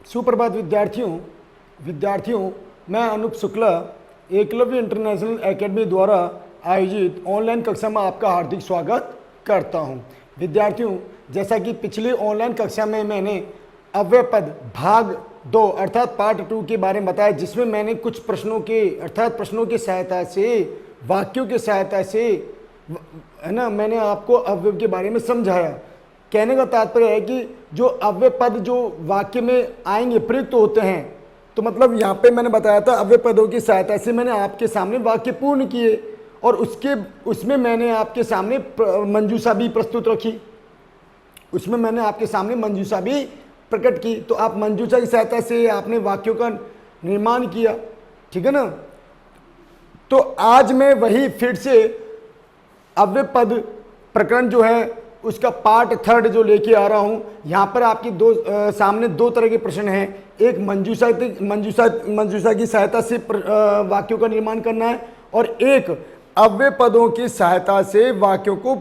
सुप्रभात विद्यार्थियों, मैं अनूप शुक्ला एकलव्य इंटरनेशनल एकेडमी द्वारा आयोजित ऑनलाइन कक्षा में आपका हार्दिक स्वागत करता हूं। विद्यार्थियों, जैसा कि पिछली ऑनलाइन कक्षा में मैंने अव्यय पद भाग 2 अर्थात पार्ट 2 के बारे में बताया, जिसमें मैंने कुछ प्रश्नों के अर्थात प्रश्नों की सहायता से, वाक्यों की सहायता से, है ना, मैंने आपको अव्यय के बारे में समझाया। कहने का तात्पर्य है कि जो अव्यय पद जो वाक्य में आएंगे, प्रयुक्त होते हैं, तो मतलब यहाँ पे मैंने बताया था अव्यय पदों की सहायता से मैंने आपके सामने वाक्य पूर्ण किए और उसमें मैंने आपके सामने मंजूषा भी प्रस्तुत रखी, उसमें मैंने आपके सामने मंजूषा भी प्रकट की। तो आप मंजूषा की सहायता से आपने वाक्यों का निर्माण किया, ठीक है ना। तो आज मैं वही फिर से अव्यय पद प्रकरण जो है उसका पार्ट 3 जो लेके आ रहा हूं। यहां पर आपकी सामने दो तरह के प्रश्न हैं। एक मंजूषा की सहायता से वाक्यों का निर्माण करना है और एक अव्यय पदों की सहायता से वाक्यों को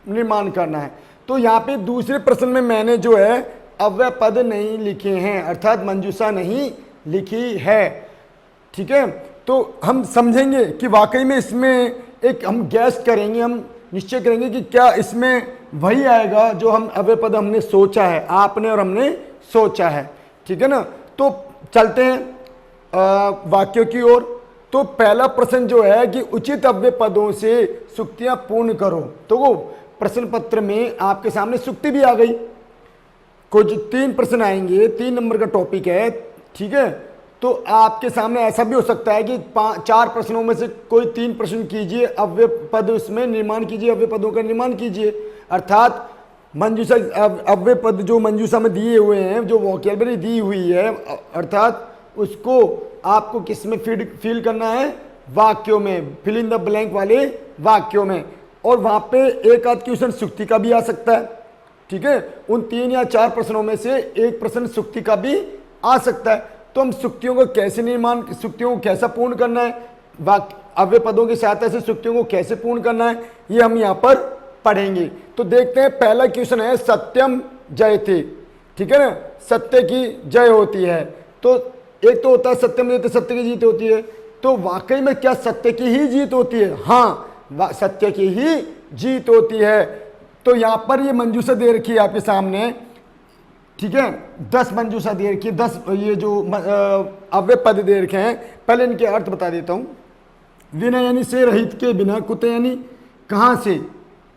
निर्माण करना है। तो यहाँ पे दूसरे प्रश्न में मैंने जो है अव्यय पद नहीं लिखे हैं, अर्थात मंजूषा नहीं लिखी है, ठीक है। तो हम समझेंगे कि वाकई में इसमें एक हम गैस करेंगे, हम निश्चय करेंगे कि क्या इसमें वही आएगा जो हम अव्यय पद हमने सोचा है, आपने और हमने सोचा है, ठीक है ना। तो चलते हैं वाक्यों की ओर। तो पहला प्रश्न जो है कि उचित अव्यय पदों से सुक्तियां पूर्ण करो। तो वो प्रश्न पत्र में आपके सामने सुक्ति भी आ गई। कुछ 3 प्रश्न आएंगे, 3 नंबर का टॉपिक है, ठीक है। तो आपके सामने ऐसा भी हो सकता है कि 4 प्रश्नों में से कोई 3 प्रश्न कीजिए, अव्यय पद उसमें निर्माण कीजिए, अव्यय पदों का निर्माण कीजिए। अर्थात मंजूषा अव्यय पद जो मंजूषा में दिए हुए हैं, जो वोकैबुलरी दी हुई है, अर्थात उसको आपको किस में फिल करना है, वाक्यों में, फिल इन द ब्लैंक वाले वाक्यों में। और वहां पे एक आध क्वेश्चन सुक्ति का भी आ सकता है, ठीक है। उन 3 या 4 प्रश्नों में से एक प्रश्न सुक्ति का भी आ सकता है। तो हम सुक्तियों को कैसे सुक्तियों को कैसा पूर्ण करना है, अव्यय पदों की सहायता से सुक्तियों को कैसे पूर्ण करना है, ये हम यहाँ पर पढ़ेंगे। तो देखते हैं, पहला क्वेश्चन है सत्यम जयते, ठीक है ना, सत्य की जय होती है। तो एक तो होता है सत्यम जयते, सत्य की जीत होती है। तो वाकई में क्या सत्य की ही जीत होती है? हाँ, सत्य की ही जीत होती है। तो यहाँ पर ये मंजूषा दे रखी है आपके सामने, ठीक है। 10 मंजूषा दे रखी है, 10 ये जो अव्यय पद दे रखे हैं। पहले इनके अर्थ बता देता हूं। विनय यानी से, रहित के बिना, कुत यानी कहां से,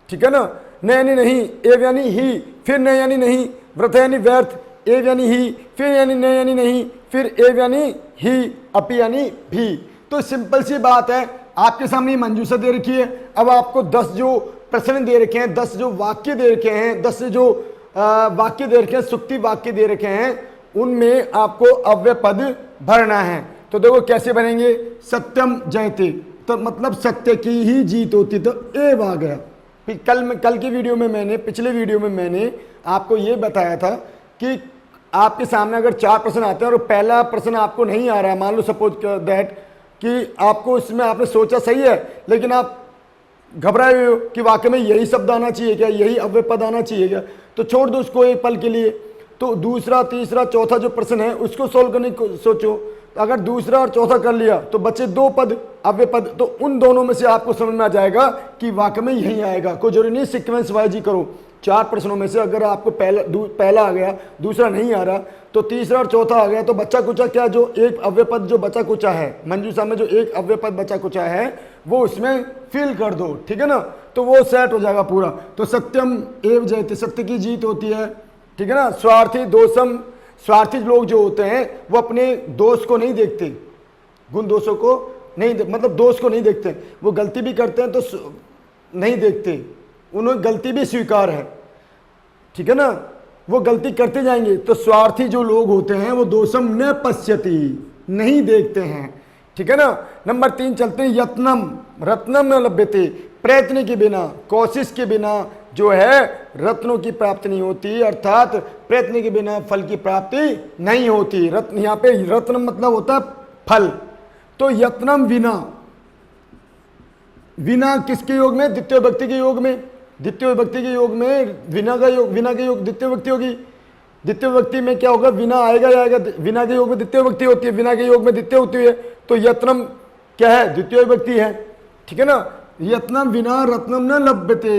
ठीक है ना, न यानी नहीं, एव यानी ही, फिर न यानी नहीं, व्रत यानी व्यर्थ, एव यानी ही, फिर यानी न यानी नहीं, फिर एव यानी ही, अपि यानी भी। तो सिंपल सी बात है, आपके सामने मंजूषा दे रखी है। अब आपको 10 जो प्रश्न दे रखे हैं, 10 जो वाक्य दे रखे हैं, 10 जो वाक्य दे रखे हैं, सुक्ति वाक्य दे रखे हैं, उनमें आपको अव्यय पद भरना है। तो देखो कैसे बनेंगे, सत्यम जयते, तो मतलब सत्य की ही जीत होती, तो एव आ गया। फिर कल की वीडियो में मैंने, पिछले वीडियो में मैंने आपको ये बताया था कि आपके सामने अगर 4 प्रश्न आते हैं और पहला प्रश्न आपको नहीं आ रहा है, मान लो सपोज दैट कि आपको इसमें आपने सोचा सही है, लेकिन आप घबराए हुए हो कि वाकई में यही शब्द आना चाहिए क्या, यही अव्यय पद आना चाहिए क्या, तो छोड़ दो उसको एक पल के लिए। तो दूसरा, तीसरा, चौथा जो प्रश्न है उसको सोल्व करने को सोचो। अगर दूसरा और चौथा कर लिया तो बचे 2 पद अव्यय पद, तो उन दोनों में से आपको समझ में आ जाएगा कि वाकई में यही आएगा। कोई जरूरी नहीं सीक्वेंस वाइज ही करो। 4 प्रश्नों में से अगर आपको पहला आ गया, दूसरा नहीं आ रहा, तो तीसरा और चौथा आ गया, तो बच्चा कुचा क्या, जो एक अव्यय पद जो बचा कुचा है मंजूषा में, जो एक अव्यय पद बचा कुचा है, वो उसमें फिल कर दो, ठीक है ना। तो वो सेट हो जाएगा पूरा। तो सत्यम एव जयते, सत्य की जीत होती है, ठीक है ना। स्वार्थी दोषम, स्वार्थी लोग जो होते हैं वो अपने दोष को नहीं देखते, गुण दोषों को नहीं मतलब दोष को नहीं देखते, वो गलती भी करते हैं तो नहीं देखते, उन्हें गलती भी स्वीकार है, ठीक है ना, वो गलती करते जाएंगे। तो स्वार्थी जो लोग होते हैं वो दोषम न पश्यति, नहीं देखते हैं, ठीक है ना। नंबर 3 चलते हैं, यत्नम रत्नम न लभ्यते, प्रयत्न के बिना, कोशिश के बिना जो है रत्नों की प्राप्ति नहीं होती, अर्थात प्रयत्न के बिना फल की प्राप्ति नहीं होती। रत्न, यहाँ पे रत्न मतलब होता है फल। तो यत्नम विना, विना किसके योग में, द्वितीय विभक्ति के योग में, द्वितीय विभक्ति के योग में विना का योग, विना के योग द्वितीय विभक्ति होगी। द्वितीय विभक्ति में क्या होगा, विना आएगा या आएगा, विना के योग में द्वितीय विभक्ति होती है, विना के योग में द्वितीय होती है, तो यत्नम क्या है, द्वितीय विभक्ति है, ठीक है ना। यत्नम विना रत्नम न लभ्यते।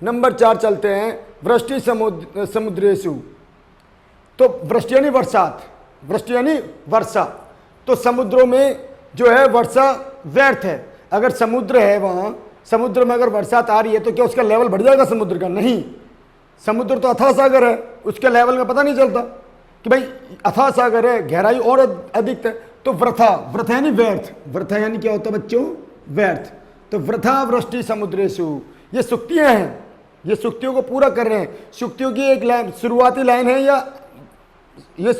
नंबर 4 चलते हैं, वृष्टि समुद्रेषु। तो वृष्टि यानी बरसात, वृष्टि यानी वर्षा, तो समुद्रों में जो है वर्षा व्यर्थ है। अगर समुद्र है, वहाँ समुद्र में अगर बरसात आ रही है तो क्या उसका लेवल बढ़ जाएगा समुद्र का? नहीं, समुद्र तो अथाह सागर है, उसके लेवल में पता नहीं चलता कि भाई अथाह सागर है, गहराई और अधिक है। तो वृथा, वृथा यानी व्यर्थ, वृथा यानी क्या होता है बच्चों, व्यर्थ। तो वृथा वृष्टि समुद्रेषु, ये सुक्तियां हैं, ये सुक्तियों को पूरा कर रहे हैं। सुक्तियों की एक लाइन, शुरुआती लाइन है, या ये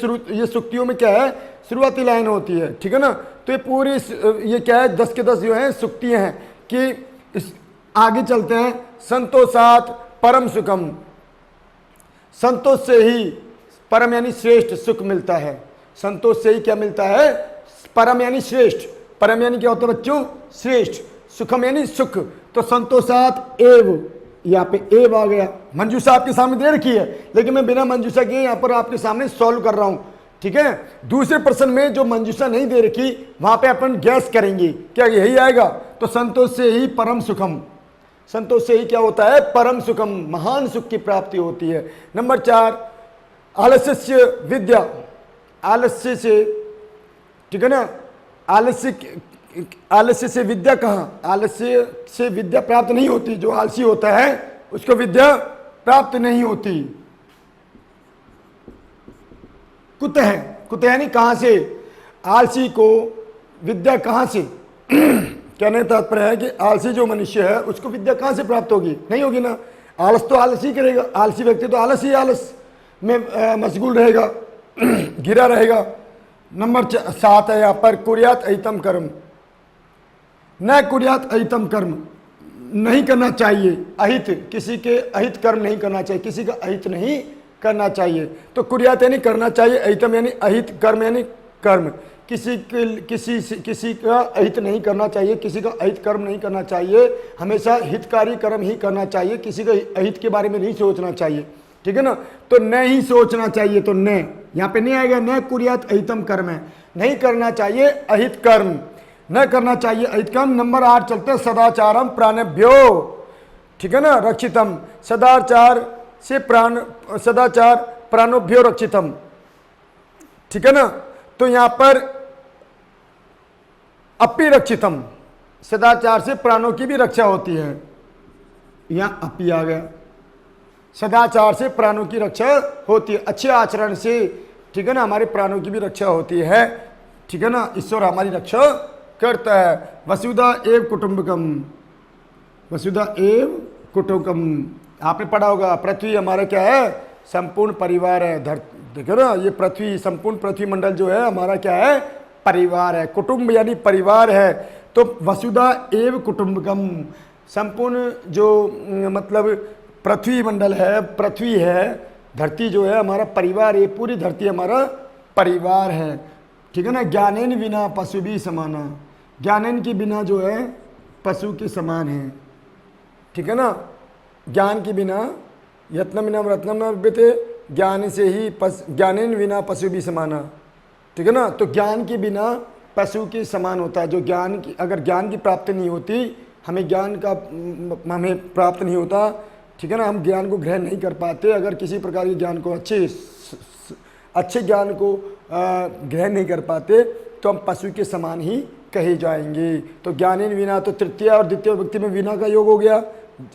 सुक्तियों में क्या है, शुरुआती लाइन होती है, ठीक है ना। तो ये पूरी ये क्या है, 10 के 10 जो है सुक्तियां हैं कि इस आगे चलते हैं। संतोषात परम सुखम, संतोष से ही परम यानी श्रेष्ठ सुख मिलता है। संतोष से ही क्या मिलता है, परम यानी श्रेष्ठ, परम यानी क्या होता है बच्चों, श्रेष्ठ, सुखम यानी सुख। तो संतोषात एव, यहाँ पे एव आ गया। मंजूषा आपके सामने दे रखी है, लेकिन मैं बिना मंजूषा के यहाँ पर आपके सामने सॉल्व कर रहा हूँ, ठीक है। दूसरे प्रश्न में जो मंजूषा नहीं दे रखी वहां पे अपन गैस करेंगे, क्या यही आएगा। तो संतोष से ही परम सुखम, संतोष से ही क्या होता है, परम सुखम, महान सुख की प्राप्ति होती है। नंबर 4 आलस्य से विद्या, आलस्य से, ठीक है ना। आलस्य से विद्या कहाँ, आलस्य से विद्या प्राप्त नहीं होती। जो आलसी होता है उसको विद्या प्राप्त नहीं होती। कुतः, कुतः यानी कहाँ से, आलसी को विद्या कहाँ से कहने तात्पर्य है कि आलसी जो मनुष्य है उसको विद्या कहाँ से प्राप्त होगी, नहीं होगी ना। आलस तो आलसी करेगा, आलसी व्यक्ति तो आलस ही आलस में मशगूल रहेगा, गिरा रहेगा। नंबर 7 है यहाँ पर, कुर्यात अहितम कर्म, न कुर्यात अहितम कर्म, नहीं करना चाहिए अहित, किसी के अहित कर्म नहीं करना चाहिए, किसी का अहित नहीं करना चाहिए। तो कुर्यात यानी करना चाहिए, अहितम यानी अहित, कर्म यानी कर्म, किसी का अहित नहीं करना चाहिए, किसी का अहित कर्म नहीं करना चाहिए, हमेशा हितकारी कर्म ही करना चाहिए, किसी का अहित के बारे में नहीं सोचना चाहिए, ठीक है ना। तो न ही सोचना चाहिए, तो न यहाँ पे नहीं आएगा, न कुर्यात अहितम कर्म है, नहीं करना चाहिए अहित कर्म, न करना चाहिए अहित कर्म। नंबर 8 चलते हैं, सदाचारम प्राणभ्यो, ठीक है ना, रक्षितम, सदाचार से सदाचार प्राणोभ्यो रक्षितम, ठीक है ना। तो यहाँ पर अपि रक्षितम, सदाचार से प्राणों की भी रक्षा होती है, यहाँ अपि आ गया, सदाचार से प्राणों की रक्षा होती है, अच्छे आचरण से, ठीक है ना, हमारे प्राणों की भी रक्षा होती है, ठीक है ना। ईश्वर हमारी रक्षा करता है। वसुधा एव कुटुंबकम, वसुधा एव कुटुंबकम, आपने पढ़ा होगा, पृथ्वी हमारा क्या है, संपूर्ण परिवार है। देखो ना, ये पृथ्वी, संपूर्ण पृथ्वी मंडल जो है हमारा क्या है, परिवार है। कुटुंब यानी परिवार है। तो वसुधा एव कुटुंबकम, संपूर्ण जो मतलब पृथ्वी मंडल है, पृथ्वी है, धरती जो है हमारा परिवार, ये पूरी धरती हमारा परिवार है, ठीक है ना। ज्ञानेन विना पशु भी समाना, ज्ञानेन के बिना जो है पशु के समान है, ठीक है ना। ज्ञान के बिना, यत्न बिना रत्नम न लभ्यते, ज्ञान से ही ज्ञानेन बिना पशु भी समाना, ठीक है ना। तो ज्ञान के बिना पशु के समान होता है। जो ज्ञान की, अगर ज्ञान की प्राप्ति नहीं होती, हमें ज्ञान का हमें प्राप्त नहीं होता, ठीक है ना, हम ज्ञान को ग्रहण नहीं कर पाते। अगर किसी प्रकार के ज्ञान को अच्छे ज्ञान को ग्रहण नहीं कर पाते तो हम पशु के समान ही कहे जाएंगे। तो ज्ञानेन विना, तो तृतीय और द्वितीय विभक्ति में विना का योग हो गया,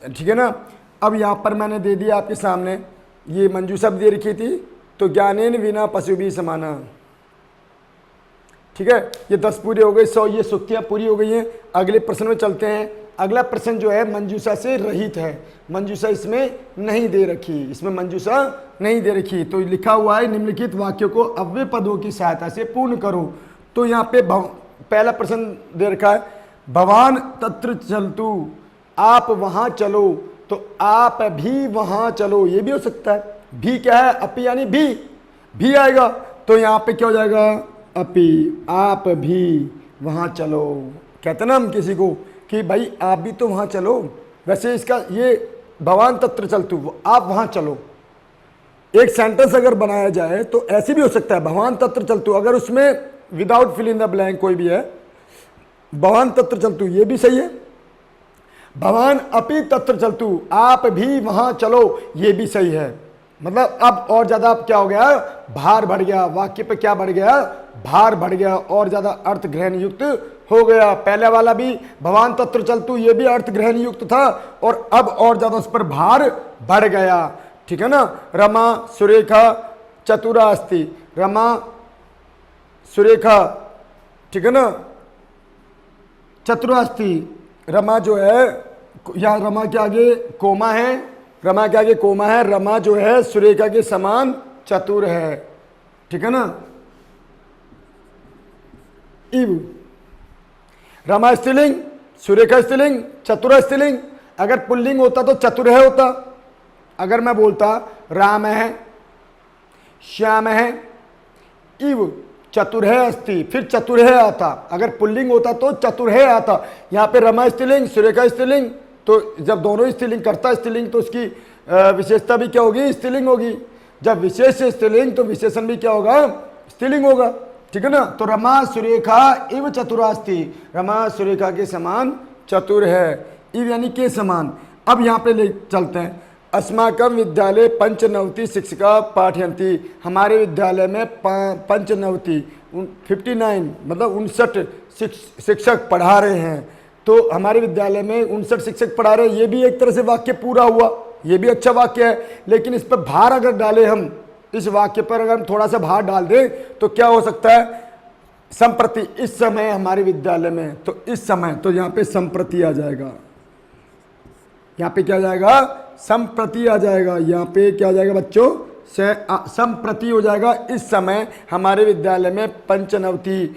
ठीक है ना। अब यहाँ पर मैंने दे दिया आपके सामने, ये मंजू शब्द दे रखी थी, तो ज्ञानेन विना पशु भी समाना, ठीक है। ये 10 पूरे हो गए, 100 ये सुक्तियाँ पूरी हो गई हैं। अगले प्रश्न में चलते हैं। अगला प्रश्न जो है मंजूषा से रहित है, मंजूषा इसमें नहीं दे रखी, इसमें मंजूषा नहीं दे रखी। तो लिखा हुआ है, निम्नलिखित वाक्यों को अव्यय पदों की सहायता से पूर्ण करो। तो यहाँ पे पहला प्रश्न दे रखा है, भवान तत्र चलतु, आप वहाँ चलो, तो आप भी वहाँ चलो, ये भी हो सकता है। भी क्या है, अपि यानी भी आएगा, तो यहाँ पे क्या हो जाएगा, अपि, आप भी वहाँ चलो। कहते ना हम किसी को कि भाई आप भी तो वहाँ चलो, वैसे इसका ये भवान तत्र चलतु, आप वहाँ चलो, एक सेंटेंस अगर बनाया जाए तो ऐसे भी हो सकता है, भवान तत्र चलतु, अगर उसमें without fill in the blank कोई भी है, भवान तत्र चलतु ये भी सही है, भवान अपि तत्र चलतु आप भी वहां चलो ये भी सही है। मतलब अब और ज्यादा अब क्या हो गया, भार बढ़ गया, वाक्य पे क्या बढ़ गया, भार बढ़ गया, और ज्यादा अर्थ ग्रहण युक्त हो गया। पहले वाला भी भवान तत्र चलतु ये भी अर्थ ग्रहण युक्त था, और अब और ज्यादा उस पर भार बढ़ गया। ठीक है ना। रमा सुरेखा चतुरा अस्ति, रमा सुरेखा, ठीक है ना, चतुरा अस्ति, रमा जो है, यहाँ रमा के आगे कोमा है, रमा के आगे कोमा है, रमा जो है सुरेखा के समान चतुर है। ठीक है ना। इव, रमा स्त्रीलिंग, सुरेखा स्त्रीलिंग, चतुर स्त्रीलिंग। अगर पुल्लिंग होता तो चतुर है होता। अगर मैं बोलता राम है, श्याम है, इव चतुर है अस्ति, फिर चतुर है आता। अगर पुल्लिंग होता तो चतुर है आता। यहाँ पे रमा स्त्रीलिंग, सुरेखा स्त्रीलिंग, तो जब दोनों स्त्रीलिंग करता स्त्रीलिंग तो उसकी विशेषता भी क्या होगी, स्त्रीलिंग होगी। जब विशेष से स्त्रीलिंग तो विशेषण भी क्या होगा, स्त्रीलिंग होगा। ठीक है ना। तो रमा सुरेखा इव चतुरास्ति, रमा सुरेखा के समान चतुर है, इव यानी के समान। अब यहाँ पे ले चलते हैं। अस्माकम विद्यालय पंचनवति शिक्षिका पाठयंती, हमारे विद्यालय में पंचनवति 59 मतलब 59 शिक्षक पढ़ा रहे हैं। तो हमारे विद्यालय में 59 शिक्षक पढ़ा रहे हैं, ये भी एक तरह से वाक्य पूरा हुआ, ये भी अच्छा वाक्य है। लेकिन इस पर भार अगर डाले हम, इस वाक्य पर अगर हम थोड़ा सा भार डाल दें तो क्या हो सकता है, संप्रति, इस समय हमारे विद्यालय में, तो इस समय, तो यहाँ पे संप्रति आ जाएगा, यहाँ पे क्या आ जाएगा, संप्रति आ जाएगा। यहाँ पे क्या आ जाएगा बच्चों, संप्रति हो जाएगा। इस समय हमारे विद्यालय में पंचनवति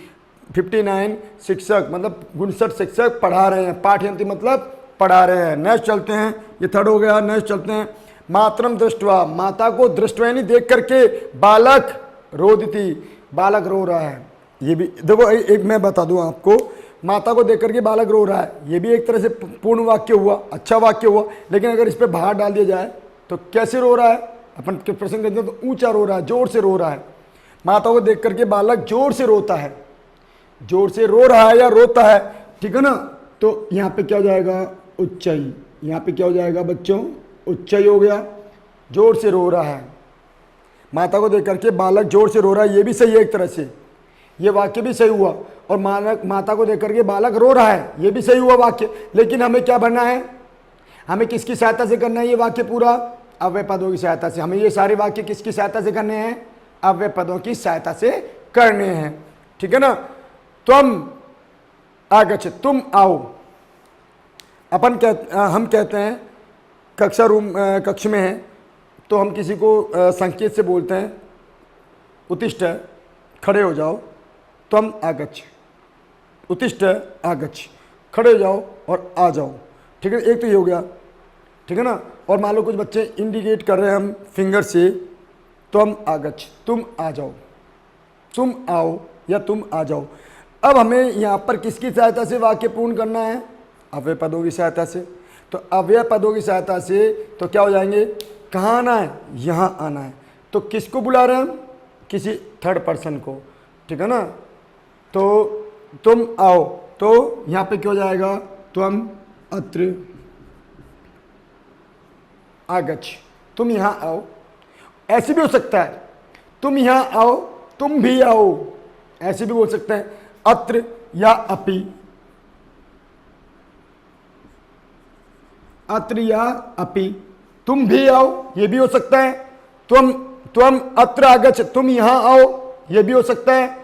59 शिक्षक मतलब 59 शिक्षक पढ़ा रहे हैं। पाठयंती मतलब पढ़ा रहे हैं। नेक्स्ट चलते हैं, ये थर्ड हो गया। नेक्स्ट चलते हैं। मातरम दृष्टवा, माता को दृष्टवा यानी देख करके, बालक रोदिति, बालक रो रहा है। ये भी देखो, एक मैं बता दूं आपको, माता को देख करके बालक रो रहा है, ये भी एक तरह से पूर्ण वाक्य हुआ, अच्छा वाक्य हुआ। लेकिन अगर इस पर भार डाल दिया जाए तो कैसे रो रहा है, अपन के प्रश्न कहते हैं तो ऊंचा रो रहा है, जोर से रो रहा है। माता को देख करके बालक जोर से रोता है, जोर से रो रहा है या रोता है। ठीक है ना। तो यहाँ पे क्या हो जाएगा, उच्चई, यहाँ पे क्या हो जाएगा बच्चों, उच्चई हो गया, जोर से रो रहा है। माता को देख करके बालक जोर से रो रहा है, ये भी सही है एक तरह से, ये वाक्य भी सही हुआ। और माता को देख करके बालक रो रहा है, ये भी सही हुआ वाक्य। लेकिन हमें क्या भरना है, हमें किसकी सहायता से करना है ये वाक्य पूरा, अव्यय पदों की सहायता से। हमें ये सारे वाक्य किसकी सहायता से करने हैं, अव्यय पदों की सहायता से करने हैं। ठीक है ना। त्वम आगच्छ, तुम आओ। हम कहते हैं कक्ष में हैं तो हम किसी को संकेत से बोलते हैं, उत्तिष्ठ, खड़े हो जाओ, त्वम आगच्छ, उत्तिष्ठ आगच्छ, खड़े हो जाओ और आ जाओ। ठीक है, एक तो ये हो गया। ठीक है ना। और मान लो कुछ बच्चे इंडिकेट कर रहे हैं हम फिंगर से, त्वम आगच्छ, तुम आ जाओ, तुम आओ या तुम आ जाओ। अब हमें यहाँ पर किसकी सहायता से वाक्य पूर्ण करना है, अव्यय पदों की सहायता से। तो अव्यय पदों की सहायता से तो क्या हो जाएंगे, कहाँ आना है, यहाँ आना है। तो किसको बुला रहे हैं हम, किसी थर्ड पर्सन को। ठीक है ना। तो तुम आओ, तो यहाँ पे क्या हो जाएगा, त्वम अत्र आगच्छ, तुम यहाँ आओ। ऐसे भी हो सकता है, तुम यहाँ आओ, तुम भी आओ, ऐसे भी बोल सकते हैं, अत्र या अपि, अत्र या अपि, तुम भी आओ, ये भी हो सकता है। त्वम अत्र आगच्छ, तुम यहाँ आओ, ये भी हो सकता है।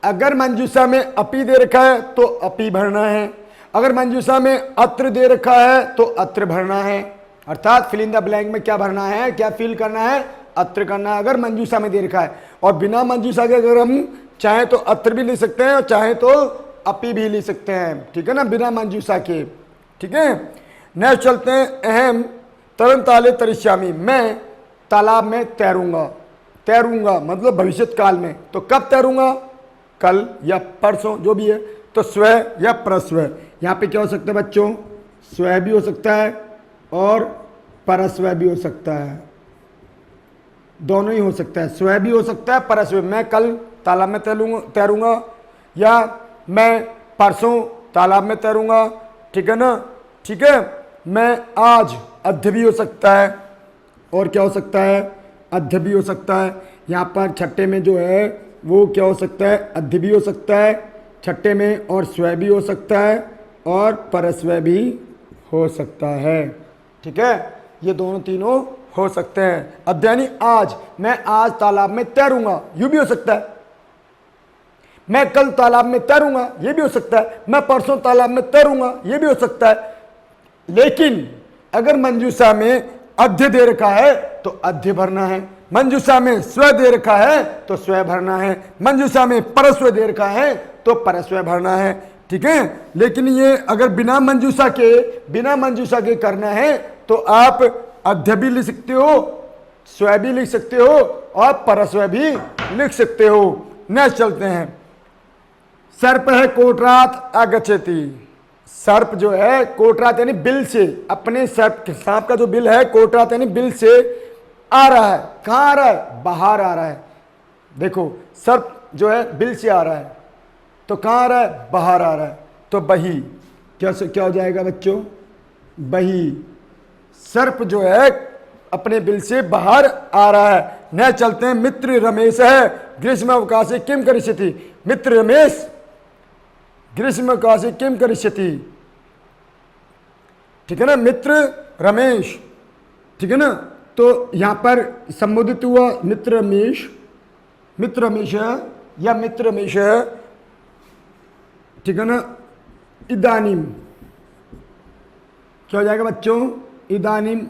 अगर मंजूषा में अपि दे रखा है तो अपि भरना है, अगर मंजूषा में अत्र दे रखा है तो अत्र भरना है। अर्थात फिल इन द ब्लैंक में क्या भरना है, क्या फिल करना है, अत्र करना है, अगर मंजूषा में दे रखा है। और बिना मंजूषा के अगर हम चाहे तो अत्र भी ले सकते हैं और चाहे तो अपि भी ले सकते हैं। ठीक है ना, बिना मंजूषा के। ठीक है। नेक्स्ट चलते हैं। अहम तरन ताले तरिष्यामि, मैं तालाब में तैरूंगा। तैरूंगा मतलब भविष्य काल में, तो कब तैरूंगा, कल या परसों, जो भी है। तो स्व या परस्व, यहाँ पे क्या हो सकता है बच्चों, स्व भी हो सकता है और परस्व भी हो सकता है। दोनों ही हो सकता है, स्व भी हो सकता है, परस्व। मैं कल तालाब में तैरूंगा, या मैं परसों तालाब में तैरूंगा, ठीक है ना, ठीक है। मैं आज, अद्य भी हो सकता है, और क्या हो सकता है, अद्य भी हो सकता है। यहाँ पर छठे में जो है वो क्या हो सकता है, अद्य भी हो सकता है छठे में, और स्व भी हो सकता है, और परस्व भी हो सकता है, ठीक है। ये दोनों तीनों हो सकते हैं। अद्य यानी आज, मैं आज तालाब में तैरूंगा, यूं भी हो सकता है। मैं कल तालाब में तैरूंगा, ये भी हो सकता है। मैं परसों तालाब में तैरूंगा, ये भी हो सकता है। लेकिन अगर मंजूषा में अद्य दे रखा है तो अद्य भरना है, मंजूषा में स्व दे रखा है तो स्व भरना है, मंजूषा में परस्व दे रखा है तो परस्व भरना है, ठीक है। लेकिन ये अगर बिना मंजूषा के करना है तो आप अद्य भी लिख सकते हो, स्व भी लिख सकते हो, और परस्व भी लिख सकते हो। नेक्स्ट चलते हैं। सर्प है कोटरात आगच्छति। सर्प जो है कोटरात यानी बिल से, अपने सांप का जो बिल है कोटरात यानी बिल से आ रहा है। कहाँ आ रहा है, बाहर आ रहा है। देखो सर्प जो है बिल से आ रहा है तो कहाँ आ रहा है, बाहर आ रहा है, तो बही। क्या हो जाएगा बच्चों, बही। सर्प जो है अपने बिल से बाहर आ रहा है। न चलते हैं। मित्र रमेश है ग्रीष्म अवकाशे किम करिष्यति। मित्र रमेश ग्रीष्म अवकाशे किम करिष्यति, ठीक है ना, मित्र रमेश, ठीक है ना। तो यहां पर संबोधित हुआ मित्र रमेश, है या मित्र रमेश है, ठीक है ना। इदानीम क्या हो जाएगा बच्चों, इदानीम,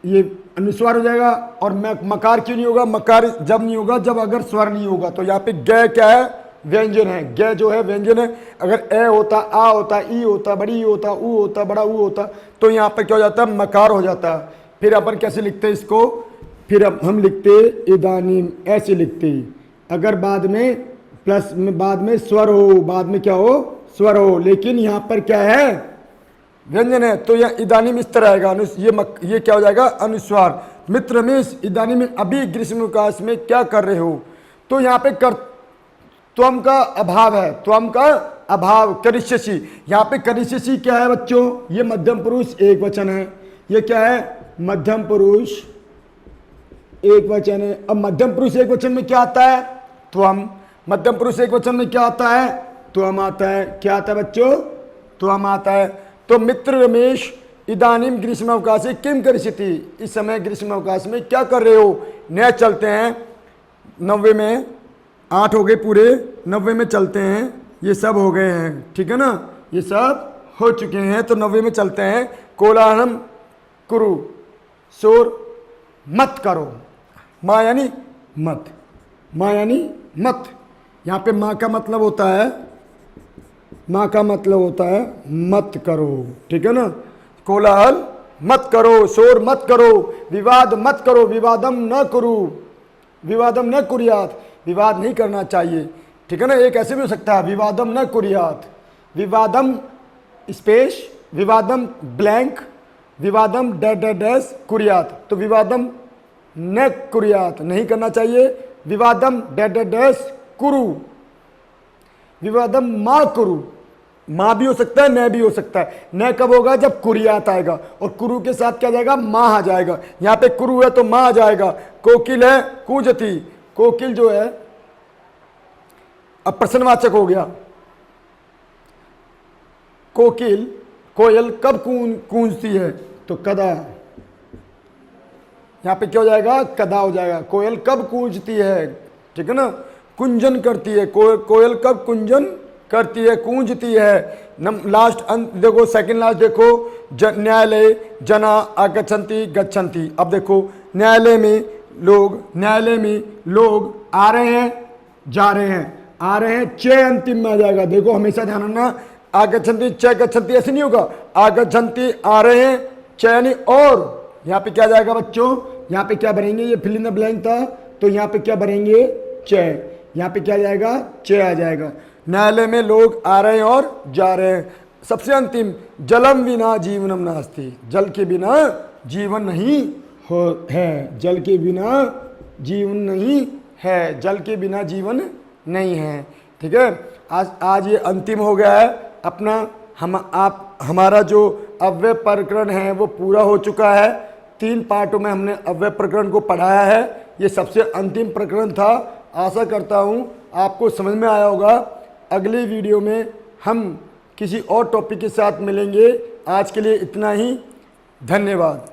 ये अनुस्वार हो जाएगा। और मकार क्यों नहीं होगा, मकार जब नहीं होगा जब अगर स्वर नहीं होगा। तो यहाँ पे ग क्या है, व्यंजन है। ग जो है व्यंजन है। अगर ए होता, आ होता, ई होता, बड़ी ई होता, ऊ होता, बड़ा ऊ होता, तो यहाँ पे क्या हो जाता है, मकार हो जाता है। फिर अपन कैसे लिखते हैं इसको, फिर अब हम लिखते इदानीम, ऐसे लिखते। अगर बाद में प्लस में बाद में स्वर हो, बाद में क्या हो, स्वर हो, लेकिन यहाँ पर क्या है, व्यंजन है, तो यह इदानीम इस तरह आएगा। ये क्या हो जाएगा, अनुस्वार। मित्र रमेश इदानीम अभी ग्रीष्मावकाश में क्या कर रहे हो। तो यहाँ पे कर त्वम का अभाव है, त्वम का अभाव, करिष्यसि। यहाँ पे करिष्यसि क्या है बच्चों, ये मध्यम पुरुष एक वचन है। ये क्या है, मध्यम पुरुष एक वचन है। अब मध्यम पुरुष एक वचन में क्या आता है, त्वम। मध्यम पुरुष एक वचन में क्या आता है, त्वम आता है। क्या आता है बच्चों, त्वम आता है। तो मित्र रमेश इदानीम ग्रीष्मावकाशे किम करिष्यति, इस समय ग्रीष्मावकाश में क्या कर रहे हो। नया चलते हैं 90 में, 8 हो गए पूरे, 90 में चलते हैं। ये सब हो गए हैं, ठीक है ना, ये सब हो चुके हैं। तो 90 में चलते हैं। कोलाहलम कुरु, शोर मत करो। माँ यानी मत, माँ यानी मत। यहाँ पे माँ का मतलब होता है, माँ का मतलब होता है मत करो, ठीक है ना। कोलाहल मत करो, शोर मत करो, विवाद मत करो, विवादम न करो, विवादम न कुर्यात, विवाद नहीं करना चाहिए, ठीक है ना। एक ऐसे भी हो सकता है, विवादम न कुर्यात, विवादम स्पेस, विवादम ब्लैंक, विवादम डैश कुर्यात। तो विवादम न कुर्यात नहीं करना चाहिए, विवादम डैश कुरु, विवादम माँ कुरु। माँ भी हो सकता है, न भी हो सकता है। न कब होगा, जब कुरियात आएगा, और कुरु के साथ क्या जाएगा, माँ आ जाएगा। यहाँ पे कुरु है तो माँ आ जाएगा। कोकिल है कूजती, कोकिल जो है अब प्रश्नवाचक हो गया। कोकिल, कोयल कब कूंजती है, तो कदा। यहाँ पे क्या हो जाएगा, कदा हो जाएगा। कोयल कब कूंजती है, ठीक है ना, कुंजन करती है। कोयल कब कुंजन करती है, कूंजती है। लास्ट अंत देखो, सेकंड लास्ट देखो, न्यायालय जना आगच्छन्ति गच्छन्ति। अब देखो न्यायालय में लोग आ रहे हैं, जा रहे हैं, आ रहे हैं, च अंतिम में आ जाएगा। देखो हमेशा ध्यान रखना, आगच्छन्ति च गच्छन्ति ऐसे नहीं होगा। आगच्छन्ति आ रहे हैं, च यानी और। यहाँ पे क्या जाएगा बच्चों, यहाँ पे क्या भरेंगे, ये फिल इन द ब्लैंक था, तो यहाँ पे क्या भरेंगे, च। यहाँ पे क्या जाएगा, च आ जाएगा। न्यायालय में लोग आ रहे हैं और जा रहे हैं। सबसे अंतिम, जलम बिना जीवनम नास्ति, जल के बिना जीवन नहीं हो है, जल के बिना जीवन नहीं है, जल के बिना जीवन नहीं है। ठीक है, आज ये अंतिम हो गया है अपना, हमारा जो अव्यय प्रकरण है वो पूरा हो चुका है। 3 पार्टों में हमने अव्यय प्रकरण को पढ़ाया है। ये सबसे अंतिम प्रकरण था। आशा करता हूँ आपको समझ में आया होगा। अगले वीडियो में हम किसी और टॉपिक के साथ मिलेंगे। आज के लिए इतना ही, धन्यवाद।